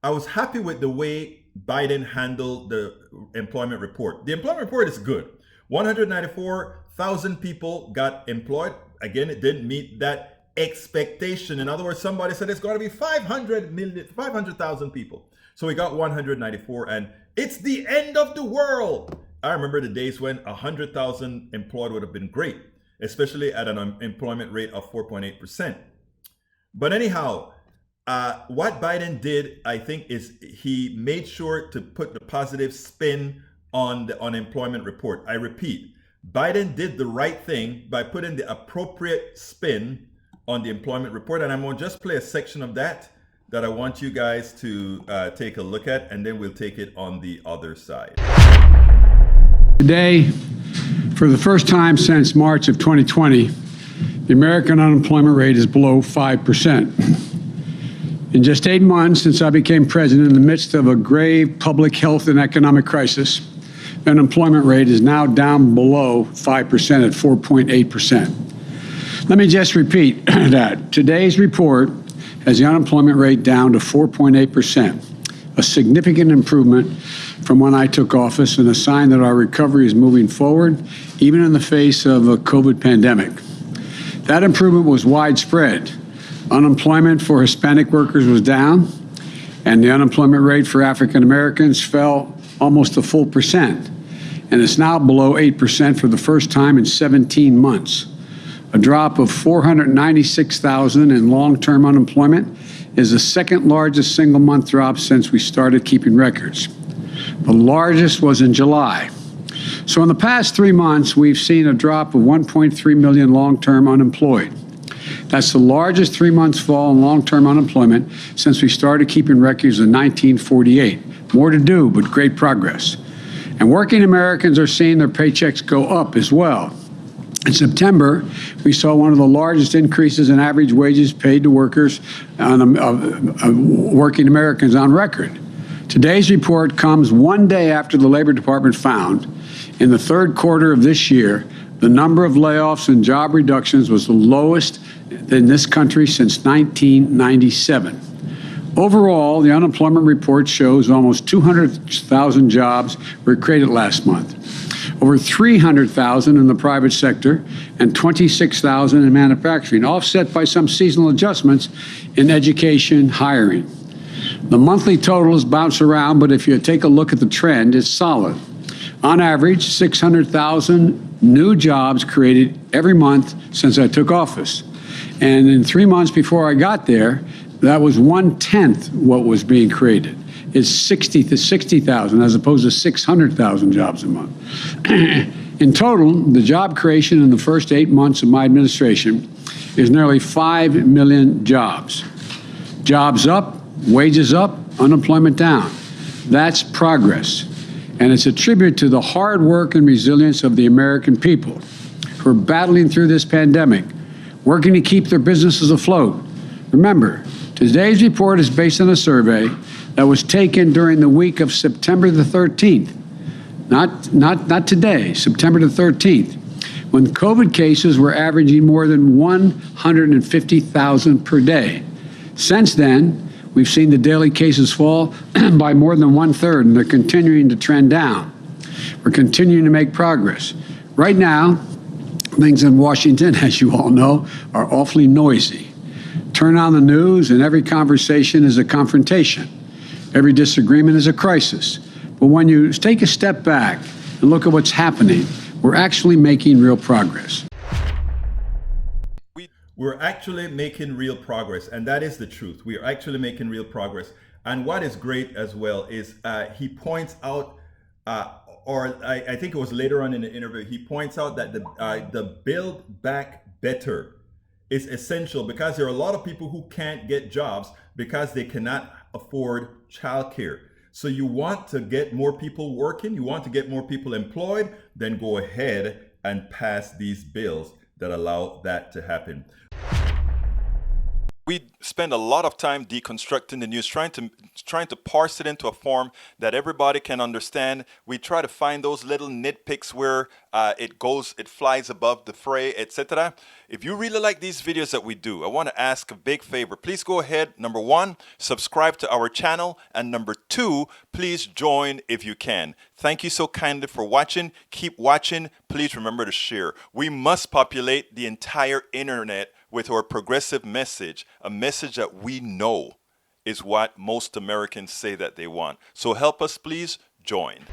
I was happy with the way Biden handled the employment report. The employment report is good. 194,000 people got employed. Again, it didn't meet that expectation. In other words, somebody said it's going to be 500,000 people. So we got 194, and it's the end of the world. I remember the days when 100,000 employed would have been great, especially at an unemployment rate of 4.8%. But anyhow, what Biden did, I think, is he made sure to put the positive spin on the unemployment report. I repeat, Biden did the right thing by putting the appropriate spin on the employment report. And I'm going to just play a section of that I want you guys to take a look at, and then we'll take it on the other side. Today, for the first time since March of 2020, the American unemployment rate is below 5%. In just 8 months since I became president, in the midst of a grave public health and economic crisis, the unemployment rate is now down below 5% at 4.8%. Let me just repeat that. Today's report has the unemployment rate down to 4.8%, a significant improvement from when I took office and a sign that our recovery is moving forward, even in the face of a COVID pandemic. That improvement was widespread. Unemployment for Hispanic workers was down, and the unemployment rate for African Americans fell almost a full percent, and it's now below 8% for the first time in 17 months. A drop of 496,000 in long-term unemployment is the second largest single-month drop since we started keeping records. The largest was in July. So in the past 3 months, we've seen a drop of 1.3 million long-term unemployed. That's the largest 3-month fall in long-term unemployment since we started keeping records in 1948. More to do, but great progress. And working Americans are seeing their paychecks go up as well. In September, we saw one of the largest increases in average wages paid to workers, working Americans on record. Today's report comes one day after the Labor Department found, in the third quarter of this year, the number of layoffs and job reductions was the lowest in this country since 1997. Overall, the unemployment report shows almost 200,000 jobs were created last month, over 300,000 in the private sector, and 26,000 in manufacturing, offset by some seasonal adjustments in education hiring. The monthly totals bounce around, but if you take a look at the trend, it's solid. On average, 600,000 new jobs created every month since I took office. And in 3 months before I got there, that was 1/10 what was being created. It's 60 to 60,000 as opposed to 600,000 jobs a month. In total, the job creation in the first 8 months of my administration is nearly 5 million jobs. Jobs up, wages up, unemployment down. That's progress. And it's a tribute to the hard work and resilience of the American people who are battling through this pandemic, working to keep their businesses afloat. Remember, today's report is based on a survey that was taken during the week of September the 13th. Not today, September the 13th, when COVID cases were averaging more than 150,000 per day. Since then, we've seen the daily cases fall by more than 1/3, and they're continuing to trend down. We're continuing to make progress. Right now, things in Washington, as you all know, are awfully noisy. Turn on the news, and every conversation is a confrontation. Every disagreement is a crisis. But when you take a step back and look at what's happening, we're actually making real progress. We're actually making real progress, and that is the truth. We are actually making real progress. And what is great as well is he points out, I think it was later on in the interview, he points out that the Build Back Better is essential because there are a lot of people who can't get jobs because they cannot afford childcare. So you want to get more people working, you want to get more people employed, then go ahead and pass these bills that allow that to happen. We spend a lot of time deconstructing the news, trying to parse it into a form that everybody can understand. We try to find those little nitpicks where it flies above the fray, etc. If you really like these videos that we do, I want to ask a big favor. Please go ahead, number one, subscribe to our channel, and number two, please join if you can. Thank you so kindly for watching. Keep watching. Please remember to share. We must populate the entire internet with our progressive message, a message that we know is what most Americans say that they want. So help us, please join.